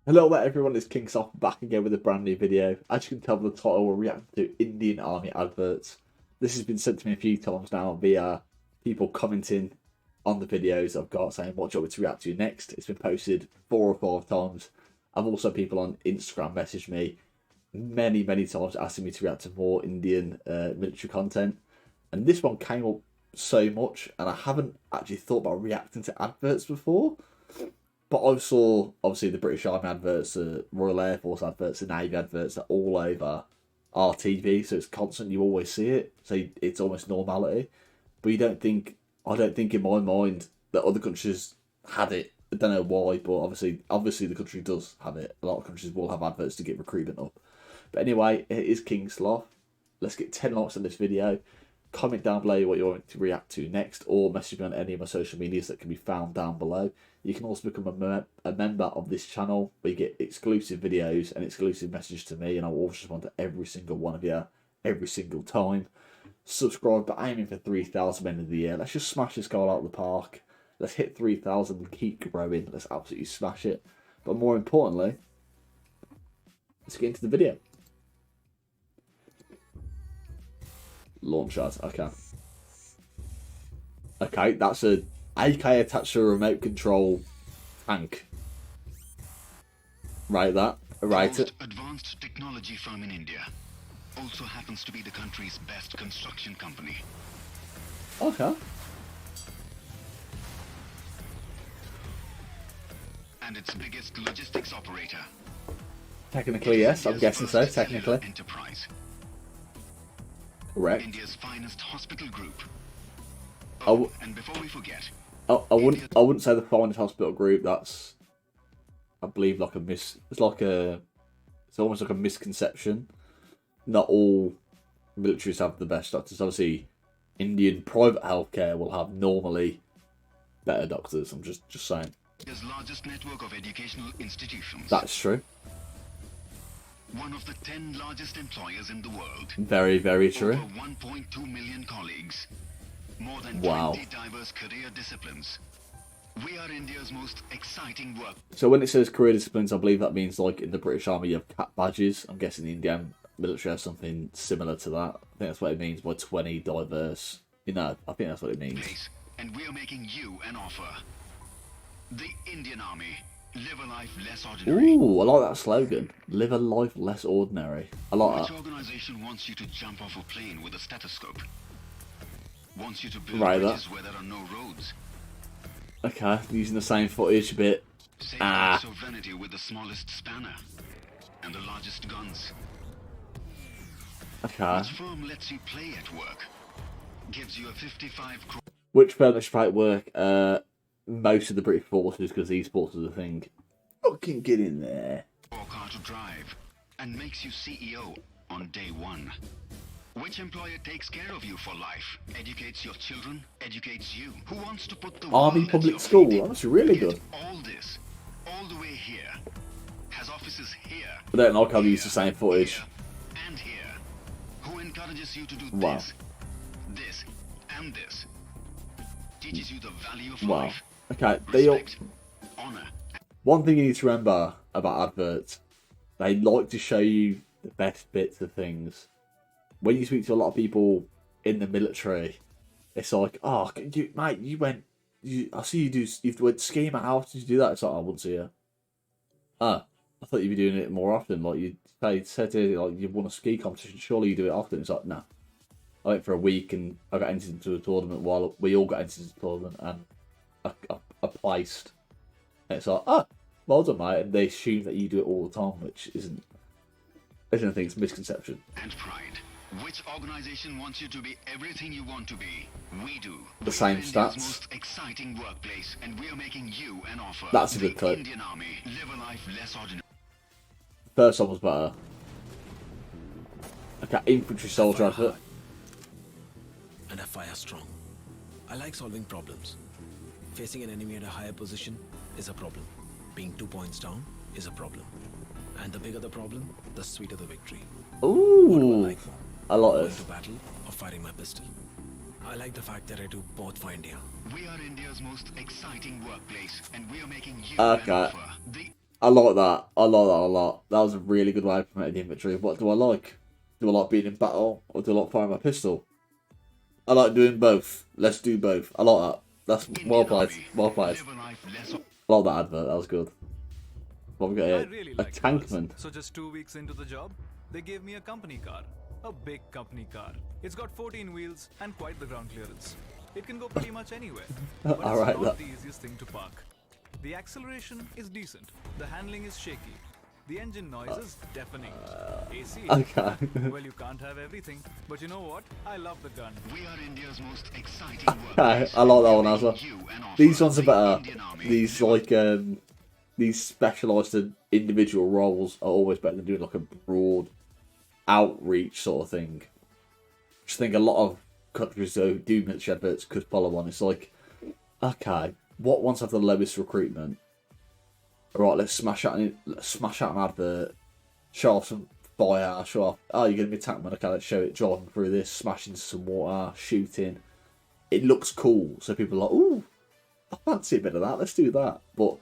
Hello there everyone, it's King Sloth back again with a brand new video. As you can tell by the title, we're reacting to Indian Army adverts. This has been sent to me a few times now via people commenting on the videos I've got saying what do you want me to react to next. It's been posted 4 or 5 times. I've also people on Instagram messaged me many times asking me to react to more Indian military content. And this one came up so much and I haven't actually thought about reacting to adverts before. But I saw, obviously, the British Army adverts, the Royal Air Force adverts, the Navy adverts, they're all over our TV, so it's constant, you always see it, so it's almost normality. But I don't think in my mind that other countries had it. I don't know why, but obviously the country does have it. A lot of countries will have adverts to get recruitment up. But anyway, it is King Sloth. Let's get 10 likes on this video. Comment down below what you want to react to next, or message me on any of my social medias that can be found down below. You can also become a member of this channel where you get exclusive videos and exclusive messages to me, and I'll also respond to every single one of you every single time. Subscribe, but aiming for 3,000 by the end of the year. Let's just smash this goal out of the park. Let's hit 3,000 and keep growing. Let's absolutely smash it. But more importantly, let's get into the video. Launch ad, okay. Okay, that's a AK attached to a remote control tank. Right, that. Right. The most advanced technology firm in India also happens to be the country's best construction company. Okay. And its biggest logistics operator. Technically, yes. I'm guessing so, technically. Enterprise. Correct. India's finest hospital group. And before we forget, I wouldn't say the finest hospital group. That's, I believe, like it's almost like a misconception. Not all militaries have the best doctors. Obviously, Indian private healthcare will have normally better doctors. I'm just saying. India's largest network of educational institutions. That's true. One of the 10 largest employers in the world. Very true. Over 1.2 million colleagues. More than 20 diverse career disciplines. We are India's most exciting work. So when it says career disciplines, I believe that means like in the British Army you have cap badges. I'm guessing the Indian military has something similar to that. I think that's what it means by 20 diverse. You know, I think that's what it means. And we are making you an offer. The Indian Army. Live a life less ordinary. Ooh, I like that slogan. Live a life less ordinary. I like that. Which organization wants you to jump off a plane with a stethoscope? Wants you to build bridges where there are no roads? Okay, using the same footage a bit. Sovereignty with the smallest spanner and the largest guns. Okay. Which firm lets you play at work? Gives you a 55 crore. Which firm lets you play at work? Most of the British forces, because esports is a thing. Fucking get in there. Or car to drive and makes you CEO on day one. Which employer takes care of you for life? Educates your children, educates you. Who wants to put the Army public school, that's really good. All this, all the way here. Has offices here. I don't like how they use the same footage. And here. Who encourages you to do this, and this. Teaches you the value of life. Okay, respect, honor. One thing you need to remember about adverts, they like to show you the best bits of things. When you speak to a lot of people in the military, it's like, oh, mate, I see you went skiing. How did you do that? It's like, I wouldn't see you. I thought you'd be doing it more often. Like you said, like you won a ski competition. Surely you do it often. It's like, no. I went for a week and I got entered into a tournament while we all got entered into a tournament and I placed. And it's like, well done, mate. And they assume that you do it all the time, which isn't. I think it's a misconception. And pride. Which organization wants you to be everything you want to be? We do. The same stats. Most exciting workplace, and we are making you an offer. That's a good clip. Indian Army. Live a life less ordinary. First one was better. Okay, infantry soldier advert. And I fire strong. I like solving problems. Facing an enemy at a higher position is a problem. Being 2 points down is a problem. And the bigger the problem, the sweeter the victory. Ooh, what do I like more? a lot Going of. to battle or firing my pistol? I like the fact that I do both for India. We are India's most exciting workplace, and we are making you Okay. an offer. I like that. I like that a lot. That was a really good way of promoting the inventory. What do I like? Do I like being in battle, or do I like firing my pistol? I like doing both. Let's do both. I like that. That's well Indian played. Army. Well played. Live a life less of I like that advert. That was good. What we got I here? really A like cars. tankman. So just 2 weeks into the job, they gave me a company car. A big company car. It's got 14 wheels and quite the ground clearance. It can go pretty much anywhere. But I it's like not that. the easiest thing to park. The acceleration is decent. The handling is shaky. The engine noise is deafening. AC. Okay. Well, you can't have everything. But you know what? I love the gun. We are India's most exciting Okay, workplace. I like that one as well. You an offer. These ones are The better. Indian Army. These like these specialised individual roles are always better than doing like a broad outreach sort of thing. I just think a lot of countries though do military adverts could follow on. It's like, okay, what ones have the lowest recruitment? Alright, let's smash out an advert, show off some fire, show off, oh, you're going to be a tankman, okay, let's show it, driving through this, smashing some water, shooting. It looks cool, so people are like, ooh, I fancy a bit of that, let's do that. But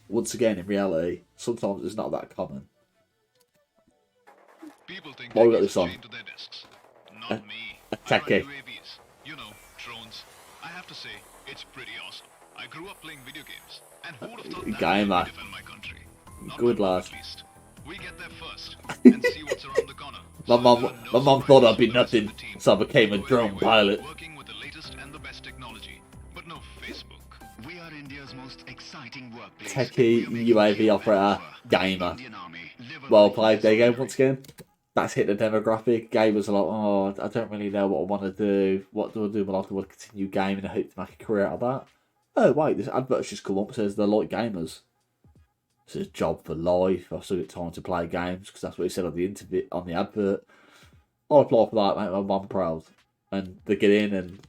once again, in reality, sometimes it's not that common. People think Why we got they this get on? chained to their desks. Not me. a I ride techie. UAVs. You know, drones. I have to say, it's pretty awesome. I grew up playing video games, and who would have thought that Gamer. would defend my country? Not Good my mom, lad. at least. We get there first and see what's around the corner. My So mum, there are my no mum thought I'd be surprises for the nothing, rest of the team. so I became a Go drone everywhere, pilot. Working with the latest and the best technology, but no Facebook. We are India's most exciting workplace. Techie, and we are making UAV you an operator, offer. The gamer. Indian Army. Live a Well life played, less there you go, ordinary. once again. That's hit the demographic. Gamers are like, oh, I don't really know what I want to do. What do I do? Well, I want to continue gaming and hope to make a career out of that. Oh, wait, this advert's just come up, says they're like gamers. It says job for life. I've still got time to play games, because that's what he said on the interview, on the advert. I'll apply for that, mate. I'm proud. And they get in and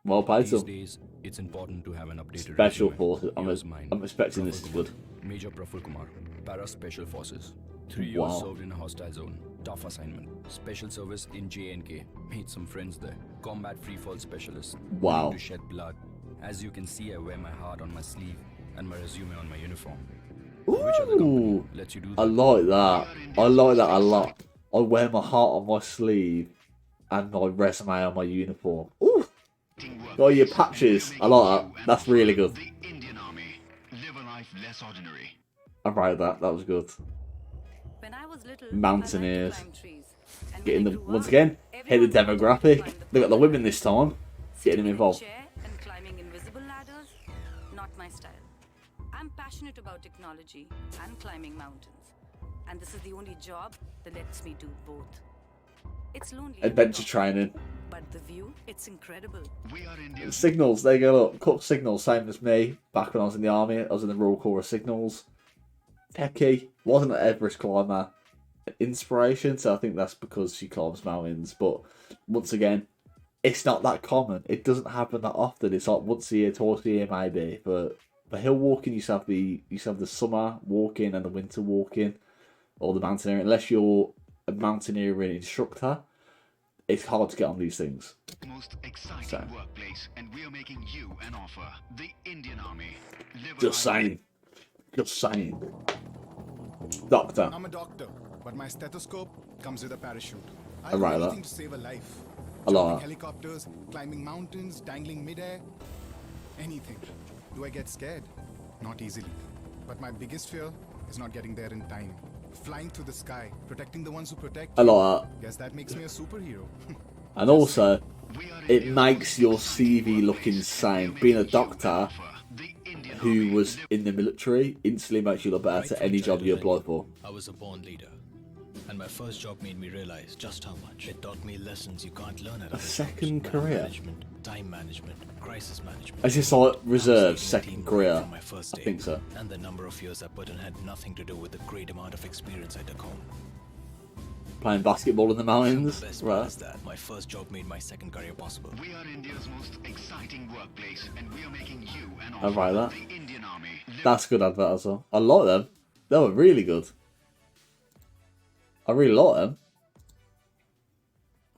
well played These them. days, it's important to have an updated Special resume. forces. Here's mine. I'm expecting this Praful is Kumar, good. Major Praful Kumar, Para Special Forces. 3 years Wow. served in a hostile zone. Tough assignment. Special service in J&K. Made some friends there. Combat freefall specialist. Wow. Willing to shed blood. As you can see, I wear my heart on my sleeve and my resume on my uniform. Which other company Ooh, lets you do I that? like that. I like that a lot. I wear my heart on my sleeve and my resume on my uniform. Ooh, got your patches. I like that. That's really good. The Indian Army. Live a life less ordinary. I rate that. That was good. When I was little, Mountaineers. I liked to climb trees. And Getting when I them grew once up, again. Hit the everyone wanted to demographic. climb the They got the pole. women this time. Getting Sitting them in a involved. chair and climbing invisible ladders, not my style. I'm passionate about technology and climbing mountains. And this is the only job that lets me do both. It's lonely. and Adventure lonely, training. But the view, it's incredible. We are India's Signals. There you go. Look, cut signals. Same as me. Back when I was in the army, I was in the Royal Corps of Signals. Techie. Wasn't an Everest climber. Inspiration. So I think that's because she climbs mountains. But once again, it's not that common. It doesn't happen that often. It's like once a year, twice a year maybe. But for hill walking, you have the summer walking and the winter walking, or the mountaineering. Unless you're a mountaineering instructor, it's hard to get on these things. most exciting So. workplace, and we are making you an offer. The Indian Army. Live a Just life saying. Just saying. Doctor. I'm a doctor, but my stethoscope comes with a parachute. I I'll do like that. anything to save a life. I like Jumping that. helicopters, climbing mountains, dangling midair. Anything. Do I get scared? Not easily. But my biggest fear is not getting there in time. Flying through the sky, protecting the ones who protect I you. like that. Guess that makes me a superhero. And also, We are it India's makes most your exciting CV look workplace, insane. and we are Being a making you an doctor offer. The Indian who Army. was Live in the military instantly makes you look better Right to from any job you childhood, apply for. I was a born leader. And my first job made me realize just how much. It taught me lessons you can't learn at A other second jobs. career? Management, time management, crisis management. It's just like I was reserve, leading a second team career. from my first I day, think so. And the number of years I put in had nothing to do with the great amount of experience I took home. Playing basketball in the The mountains. best part Right. is that my first job made my second career possible. We are India's most exciting workplace, and we are making you an I offer. like that. The Indian Army. Live That's good advert as well. I like them. They were really good. I really like them.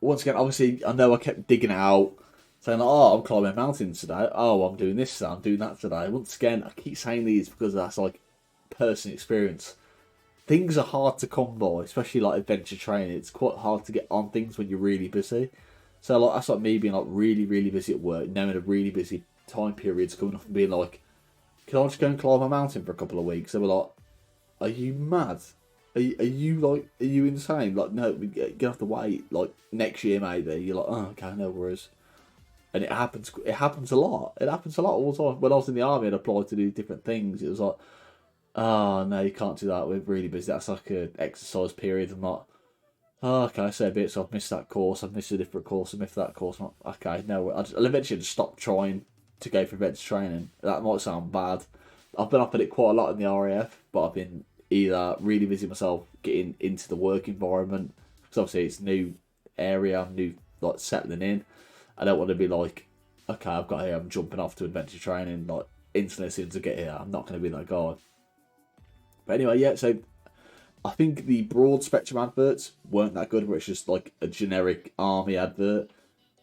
Once again, obviously, I know I kept digging it out, saying, oh, I'm climbing mountains today. Oh, I'm doing this today. I'm doing that today. Once again, I keep saying these because that's like personal experience. Things are hard to come by, especially like adventure training. It's quite hard to get on things when you're really busy. So like that's like me being like really, really busy at work, knowing a really busy time period's coming up and being like, can I just go and climb a mountain for a couple of weeks? They were like, are you mad? Are you insane? Like, no, we gonna have to wait like next year maybe. You're like, oh, okay, no worries. And it happens a lot. It happens a lot all the time. When I was in the army and applied to do different things, it was like, oh no, you can't do that. We're really busy. That's like an exercise period. I'm like, oh, okay, so a bit. So I've missed that course. I've missed a different course. I've missed that course. I'm like, okay, no. I'll eventually just stop trying to go for adventure training. That might sound bad. I've been up at it quite a lot in the RAF, but I've been either really busy myself getting into the work environment, because obviously it's new area, new like settling in. I don't want to be like, okay, I've got here, I'm jumping off to adventure training like instantly as soon as I get here. I'm not going to be that guy. But anyway, yeah, so I think the broad spectrum adverts weren't that good, where it's just like a generic army advert.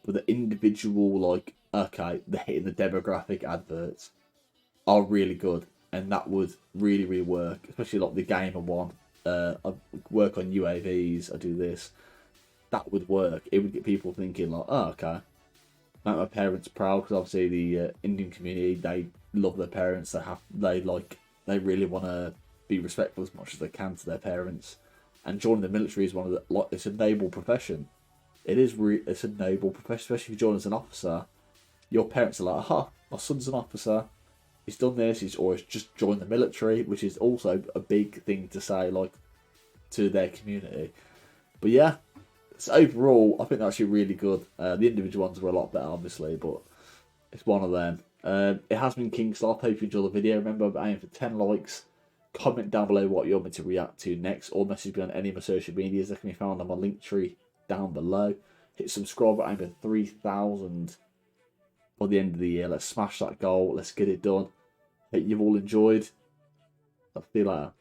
But the individual, like, okay, the hitting the demographic adverts are really good. And that would really, really work, especially like the gamer one. I work on UAVs, I do this. That would work. It would get people thinking like, oh, okay. Make my parents proud, because obviously the Indian community, they love their parents. They really want to be respectful as much as they can to their parents. And joining the military is one of the, like, it's a noble profession. It's a noble profession, especially if you join as an officer. Your parents are like, aha, my son's an officer. He's done this. He's just joined the military, which is also a big thing to say, like, to their community. But yeah, so overall, I think they're actually really good. The individual ones were a lot better, obviously, but it's one of them. It has been King Sloth. Hope you enjoyed the video. Remember, I'm aiming for 10 likes. Comment down below what you want me to react to next, or message me on any of my social medias. They can be found on my link tree down below. Hit subscribe. I'm aiming for 3,000 by the end of the year. Let's smash that goal. Let's get it done. Hope you've all enjoyed. I'll see you later.